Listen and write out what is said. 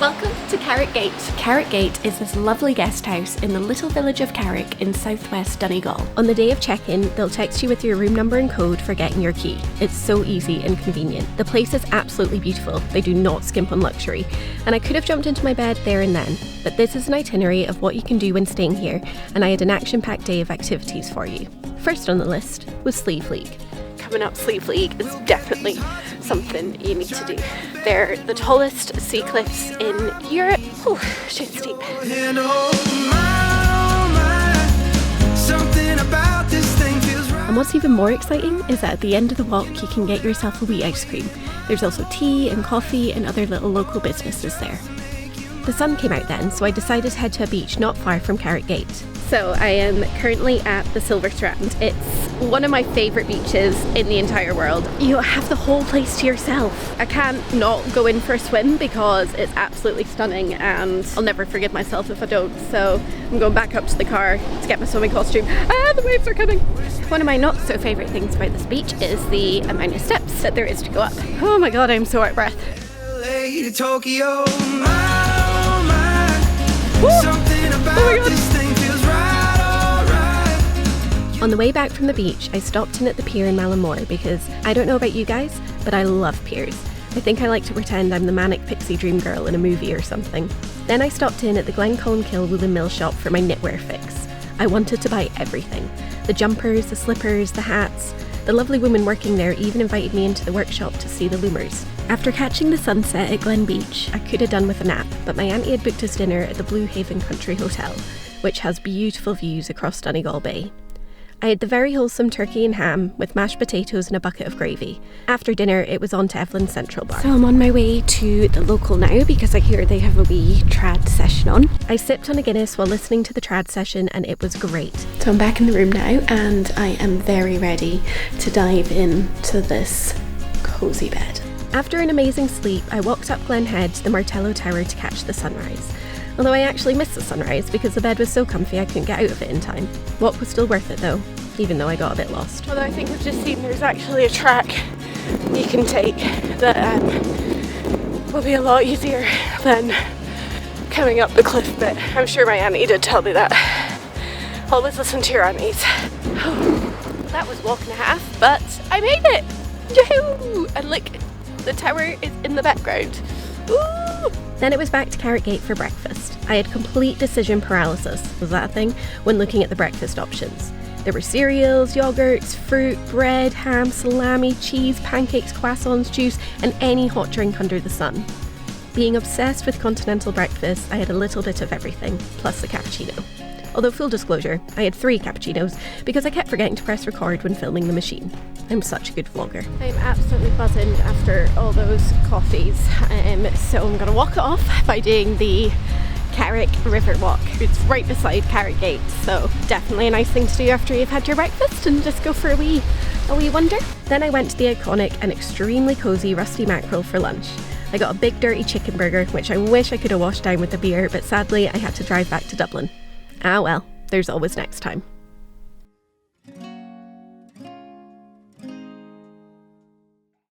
Welcome to Carrick Gate. Carrick Gate is this lovely guest house in the little village of Carrick in southwest Donegal. On the day of check-in, they'll text you with your room number and code for getting your key. It's so easy and convenient. The place is absolutely beautiful. They do not skimp on luxury. And I could have jumped into my bed there and then, but this is an itinerary of what you can do when staying here, and I had an action-packed day of activities for you. First on the list was Sliabh Liag. Coming up Sliabh Liag is definitely something you need to do. They're the tallest sea cliffs in Europe. Oh, shit steep. And what's even more exciting is that at the end of the walk you can get yourself a wee ice cream. There's also tea and coffee and other little local businesses there. The sun came out then, so I decided to head to a beach not far from Carrick Gate. So I am currently at the Silver Strand. It's one of my favourite beaches in the entire world. You have the whole place to yourself. I can't not go in for a swim because it's absolutely stunning and I'll never forgive myself if I don't. So I'm going back up to the car to get my swimming costume. Ah, the waves are coming! One of my not so favourite things about this beach is the amount of steps that there is to go up. Oh my god, I'm so out of breath. Tokyo, something about this thing feels right, alright. On the way back from the beach, I stopped in at the pier in Malin Beg because I don't know about you guys, but I love piers. I think I like to pretend I'm the manic pixie dream girl in a movie or something. Then I stopped in at the Glen Head woolen mill shop for my knitwear fix. I wanted to buy everything. The jumpers, the slippers, the hats. The lovely woman working there even invited me into the workshop to see the loomers. After catching the sunset at Glen Beach, I could have done with a nap, but my auntie had booked us dinner at the Blue Haven Country Hotel, which has beautiful views across Donegal Bay. I had the very wholesome turkey and ham with mashed potatoes and a bucket of gravy. After dinner, it was on to Evelyn's Central Bar. So I'm on my way to the local now because I hear they have a wee trad session on. I sipped on a Guinness while listening to the trad session and it was great. So I'm back in the room now and I am very ready to dive into this cosy bed. After an amazing sleep, I walked up Glen Head to the Martello Tower to catch the sunrise. Although I actually missed the sunrise because the bed was so comfy I couldn't get out of it in time. Walk was still worth it though, even though I got a bit lost. Although I think we've just seen there's actually a track you can take that will be a lot easier than coming up the cliff bit. I'm sure my auntie did tell me that. Always listen to your aunties. That was walk and a half, but I made it! Yahoo! And look, the tower is in the background. Ooh! Then it was back to Carrick Gate for breakfast. I had complete decision paralysis, was that a thing, when looking at the breakfast options. There were cereals, yogurts, fruit, bread, ham, salami, cheese, pancakes, croissants, juice, and any hot drink under the sun. Being obsessed with continental breakfast, I had a little bit of everything, plus a cappuccino. Although full disclosure, I had 3 cappuccinos because I kept forgetting to press record when filming the machine. I'm such a good vlogger. I'm absolutely buzzing after all those coffees, so I'm going to walk it off by doing the Carrick River Walk. It's right beside Carrick Gate, so definitely a nice thing to do after you've had your breakfast and just go for a wee wander. Then I went to the iconic and extremely cosy Rusty Mackerel for lunch. I got a big dirty chicken burger, which I wish I could have washed down with a beer, but sadly I had to drive back to Dublin. Ah well, there's always next time.